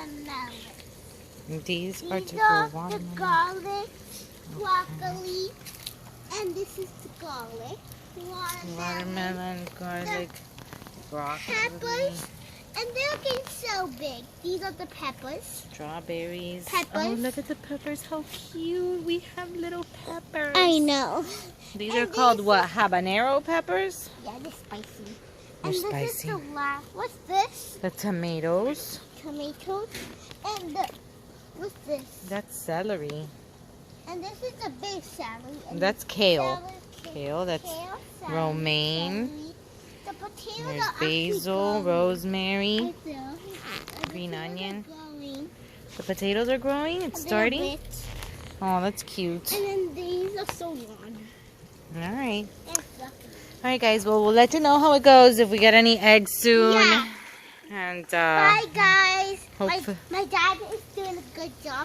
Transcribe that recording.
watermelon. These are to These grow are the watermelon. garlic, broccoli, and this is the garlic, Watermelon, garlic, broccoli, peppers, and they're getting so big. These are the peppers. strawberries. Peppers. Oh, look at the peppers. How cute. We have little peppers. I know. These And are called these- what? Habanero peppers? Yeah, they're spicy. They're and spicy. This is the last. What's this? The tomatoes. Tomatoes. And what's this? That's celery. And this is the big celery. And That's kale. celery, Kale, that's kale, celery, romaine. celery. The potatoes There's are actually basil, growing. rosemary, Right there. The green potatoes are onion. growing. The potatoes are growing. It's A little starting. bit. Oh, that's cute. And then these are so long. All right. They're fluffy. All right, guys. Well, we'll let you know how it goes if we get any eggs soon. Yeah. And Bye, guys. hopefully- My dad is doing a good job.